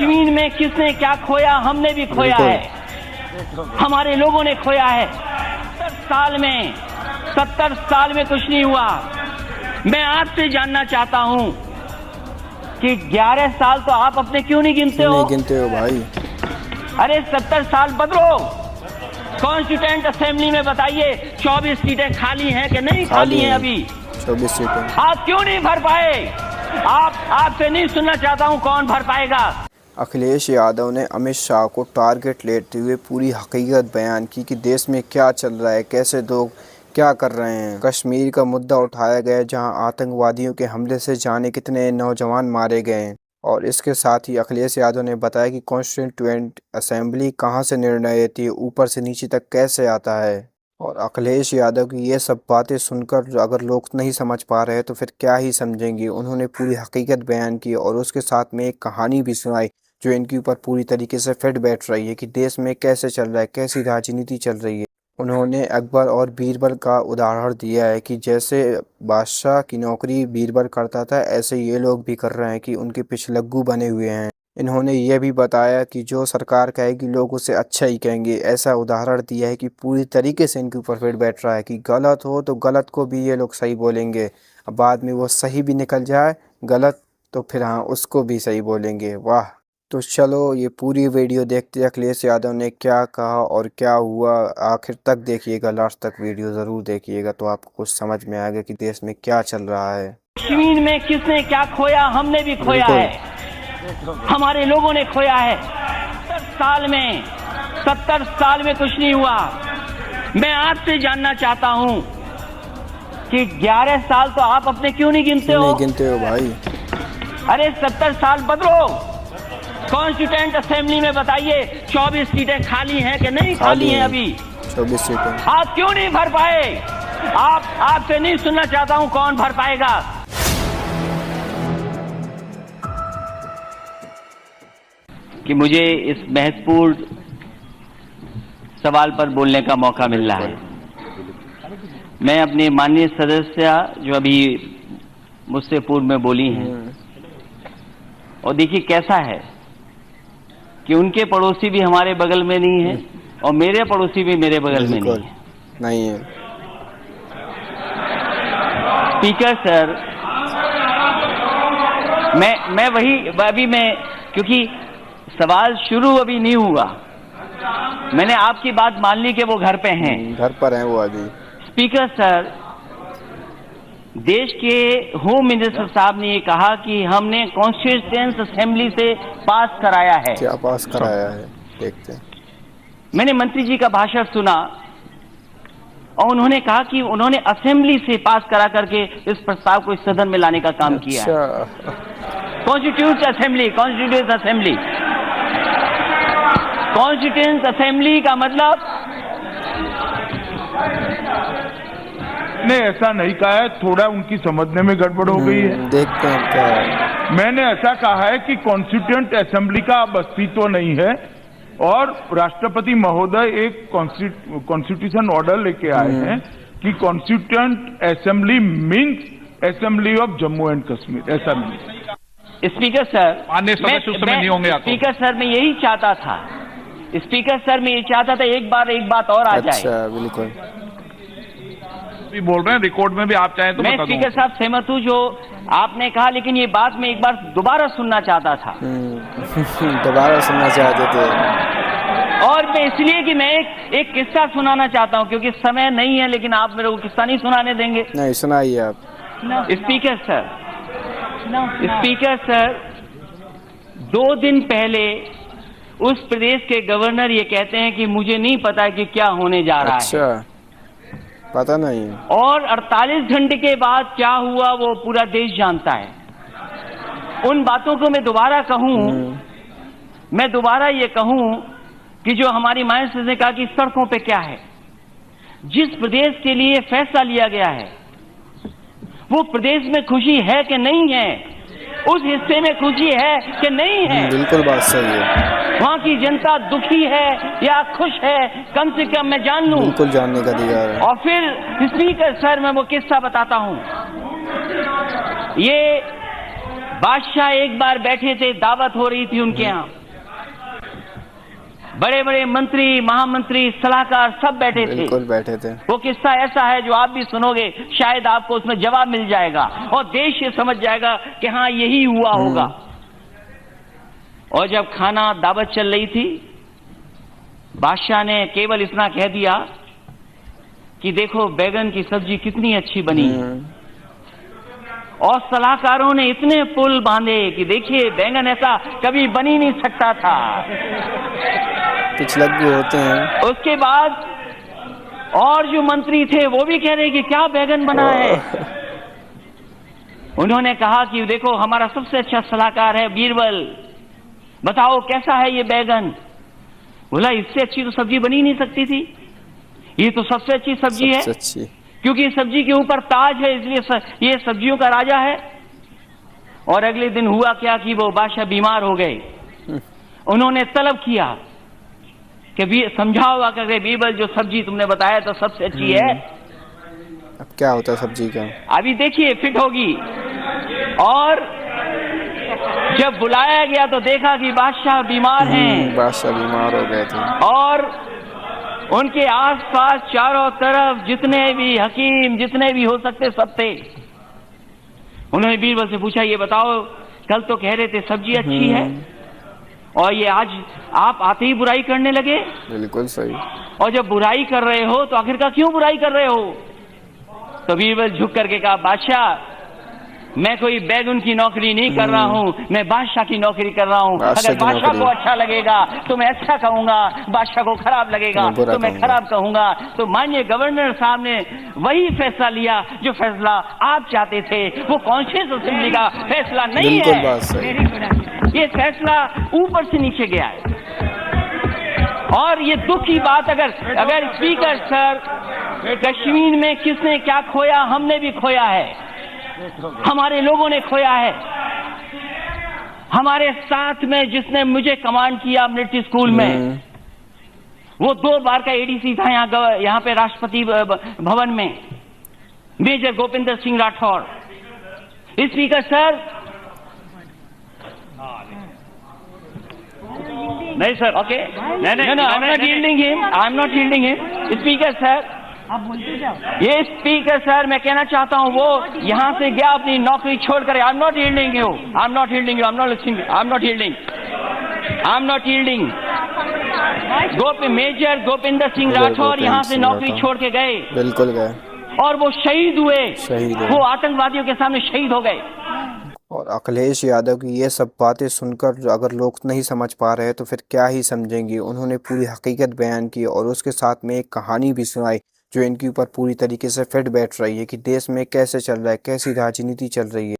कश्मीर में किसने क्या खोया, हमने भी खोया है, हमारे लोगों ने खोया है। 70 साल में कुछ नहीं हुआ। मैं आपसे जानना चाहता हूं कि 11 साल तो आप अपने क्यों नहीं गिनते हो? नहीं गिनते हो भाई। अरे 70 साल बदलो। कॉन्स्टिट्यूएंट असेंबली में बताइए 24 सीटें खाली हैं कि नहीं खाली हैं? अभी 24 सीटें। आप क्यों नहीं भर पाए? आपसे नहीं सुनना चाहता हूं कौन भर पाएगा। अखिलेश यादव ने अमित शाह को टारगेट लेते हुए पूरी हकीकत बयान की कि देश में क्या चल रहा है, कैसे लोग क्या कर रहे हैं। कश्मीर का मुद्दा उठाया गया जहां आतंकवादियों के हमले से जाने कितने नौजवान मारे गए हैं। और इसके साथ ही अखिलेश यादव ने बताया कि कॉन्स्टिट्यूएंट असेंबली कहां से निर्णय लेती है, ऊपर से नीचे तक कैसे आता है। और अखिलेश यादव की ये सब बातें सुनकर अगर लोग नहीं समझ पा रहे तो फिर क्या ही समझेंगे। उन्होंने पूरी हकीकत बयान की और उसके साथ में एक कहानी भी सुनाई जो इनके ऊपर पूरी तरीके से फिट बैठ रही है कि देश में कैसे चल रहा है, कैसी राजनीति चल रही है। उन्होंने अकबर और बीरबल का उदाहरण दिया है कि जैसे बादशाह की नौकरी बीरबल करता था, ऐसे ये लोग भी कर रहे हैं कि उनके पिछलग्गू बने हुए हैं। इन्होंने ये भी बताया कि जो सरकार कहेगी लोग उसे अच्छा ही कहेंगे। ऐसा उदाहरण दिया है कि पूरी तरीके से इनके ऊपर फिट बैठ रहा है कि गलत हो तो गलत को भी ये लोग सही बोलेंगे, अब बाद में वो सही भी निकल जाए गलत तो फिर हाँ उसको भी सही बोलेंगे। वाह। तो चलो ये पूरी वीडियो देखते अखिलेश यादव ने क्या कहा और क्या हुआ, आखिर तक देखिएगा, लास्ट तक वीडियो ज़रूर देखिएगा तो आपको कुछ समझ में आएगा कि देश में क्या चल रहा है। कश्मीर में किसने क्या खोया, हमने भी खोया है, हमारे लोगों ने खोया है। 70 साल में कुछ नहीं हुआ। मैं आपसे जानना चाहता हूं कि 11 साल तो आप अपने क्यों नहीं गिनते हो? नहीं गिनते हो भाई। अरे 70 साल बदलो। कॉन्स्टिट्यूएंट असेंबली में बताइए 24 सीटें खाली हैं कि नहीं खाली हैं? अभी 24 सीटें। आप क्यों नहीं भर पाए? आपसे नहीं सुनना चाहता हूं कौन भर पाएगा। कि मुझे इस महत्वपूर्ण सवाल पर बोलने का मौका मिल रहा है। मैं अपने माननीय सदस्य जो अभी मुझसे पूर्व में बोली हैं, और देखिए कैसा है कि उनके पड़ोसी भी हमारे बगल में नहीं है और मेरे पड़ोसी भी मेरे बगल में नहीं है। स्पीकर सर, मैं अभी क्योंकि सवाल शुरू अभी नहीं हुआ, मैंने आपकी बात मान ली कि वो घर पे हैं, घर पर हैं वो अभी। स्पीकर सर, देश के होम मिनिस्टर साहब ने ये कहा कि हमने कॉन्स्टिट्यूएंट असेंबली से पास कराया है। क्या पास कराया है देखते हैं। मैंने मंत्री जी का भाषण सुना और उन्होंने कहा कि उन्होंने असेंबली से पास करा करके इस प्रस्ताव को इस सदन में लाने का काम किया है। कॉन्स्टिट्यूएंट असेंबली का मतलब ने ऐसा नहीं कहा है, थोड़ा उनकी समझने में गड़बड़ हो गई है। देखते हैं क्या है। मैंने ऐसा कहा है कि कॉन्स्टिट्यूएंट असेंबली का अब अस्तित्व नहीं है और राष्ट्रपति महोदय एक कॉन्स्टिट्यूशन ऑर्डर लेके आए हैं कि constituent assembly means assembly of Jammu and Kashmir, ऐसा नहीं। स्पीकर सर, माननीय सदस्य उस समय नहीं होंगे। स्पीकर सर, मैं यही चाहता था, स्पीकर सर मैं ये चाहता था एक बात और आ जाए। अच्छा बिल्कुल भी बोल रहे हैं, रिकॉर्ड में भी आप चाहें तो मैं स्पीकर साहब सहमत हूं जो आपने कहा, लेकिन ये बात मैं एक बार दोबारा सुनना चाहता था। दोबारा सुनना चाहते थे। और मैं इसलिए कि मैं एक किस्सा सुनाना चाहता हूं क्योंकि समय नहीं है, लेकिन आप मेरे को किस्सा नहीं सुनाने देंगे। नहीं सुनाइए आप। स्पीकर सर, 2 दिन पहले उस प्रदेश के गवर्नर ये कहते हैं कि मुझे नहीं पता कि क्या होने जा रहा है। अच्छा, पता नहीं। और 48 घंटे के बाद क्या हुआ वो पूरा देश जानता है। उन बातों को मैं दोबारा कहूं, मैं दोबारा ये कहूं कि जो हमारी मायावती ने कहा कि सड़कों पे क्या है, जिस प्रदेश के लिए फैसला लिया गया है वो प्रदेश में खुशी है कि नहीं है, उस हिस्से में खुशी है कि नहीं है। बिल्कुल बात सही है। वहाँ की जनता दुखी है या खुश है, कम से कम मैं जान लूं। बिल्कुल जानने का अधिकार है। और फिर स्पीकर सर, मैं वो किस्सा बताता हूं। ये बादशाह एक बार बैठे थे, दावत हो रही थी उनके यहाँ, बड़े बड़े मंत्री, महामंत्री, सलाहकार सब बैठे थे। बिल्कुल बैठे थे। वो किस्सा ऐसा है जो आप भी सुनोगे, शायद आपको उसमें जवाब मिल जाएगा और देश ये समझ जाएगा कि हाँ यही हुआ होगा। और जब खाना दावत चल रही थी, बादशाह ने केवल इतना कह दिया कि देखो बैगन की सब्जी कितनी अच्छी बनी है। और सलाहकारों ने इतने पुल बांधे कि देखिए बैंगन ऐसा कभी बन ही नहीं सकता था। पिछलग्गे होते हैं। उसके बाद और जो मंत्री थे वो भी कह रहे कि क्या बैगन बना है। उन्होंने कहा कि देखो हमारा सबसे अच्छा सलाहकार है बीरबल, बताओ कैसा है ये बैगन। बोला इससे अच्छी तो सब्जी बनी नहीं सकती थी, ये तो सबसे अच्छी सब्जी है, अच्छी। क्योंकि सब्जी के ऊपर ताज है, इसलिए ये सब्जियों का राजा है। और अगले दिन हुआ क्या कि वो बादशाह बीमार हो गए। उन्होंने तलब किया कि समझाओ आकर बीरबल जो सब्जी तुमने बताया तो सबसे अच्छी है। अब क्या होता है सब्जी का? अभी देखिए फिट होगी। और जब बुलाया गया तो देखा कि बादशाह बीमार हैं। बादशाह बीमार हो गए थे। और उनके आसपास चारों तरफ जितने भी हकीम, जितने भी हो सकते सब थे। उन्होंने बीरबल से पूछा ये बताओ कल तो कह रहे थे सब्जी अच्छी है और ये आज आप आते ही बुराई करने लगे। बिल्कुल सही। और जब बुराई कर रहे हो तो आखिरकार क्यों बुराई कर रहे हो? तो बीरबल झुक करके कहा बादशाह मैं कोई बैगन की नौकरी नहीं कर रहा हूँ, मैं बादशाह की नौकरी कर रहा हूँ। अगर बादशाह को अच्छा लगेगा तो मैं अच्छा कहूंगा, बादशाह को खराब लगेगा तो मैं खराब कहूंगा। तो माननीय गवर्नर साहब ने वही फैसला लिया जो फैसला आप चाहते थे। वो कॉन्स्टिट्यूशन असेंबली का फैसला नहीं है, ये फैसला ऊपर से नीचे गया है। और ये दुख की बात, अगर स्पीकर सर कश्मीर में किसने क्या खोया, हमने भी खोया है, हमारे लोगों ने खोया है। हमारे साथ में जिसने मुझे कमांड किया मिलिट्री स्कूल में, वो 2 बार का एडीसी था यहाँ पे राष्ट्रपति भवन में, major Govinder Singh Rathore. Speaker sir नहीं sir, okay, I am not yielding him. Speaker sir आप बोलते जाओ। ये स्पीकर सर मैं कहना चाहता हूँ वो यहाँ से गया अपनी नौकरी छोड़कर। I am not yielding you, I am not yielding you, I am not listening, I am not yielding, I am not yielding. Major Govinder Singh Rathore यहाँ से नौकरी छोड़ के गए। बिल्कुल गए। और वो शहीद हुए, वो आतंकवादियों के सामने शहीद हो गए। और अखिलेश यादव की ये सब बातें सुनकर अगर लोग नहीं समझ पा रहे तो फिर क्या ही समझेंगे। उन्होंने पूरी हकीकत बयान की और उसके साथ में एक कहानी भी सुनाई जो इनके ऊपर पूरी तरीके से फिट बैठ रही है कि देश में कैसे चल रहा है, कैसी राजनीति चल रही है।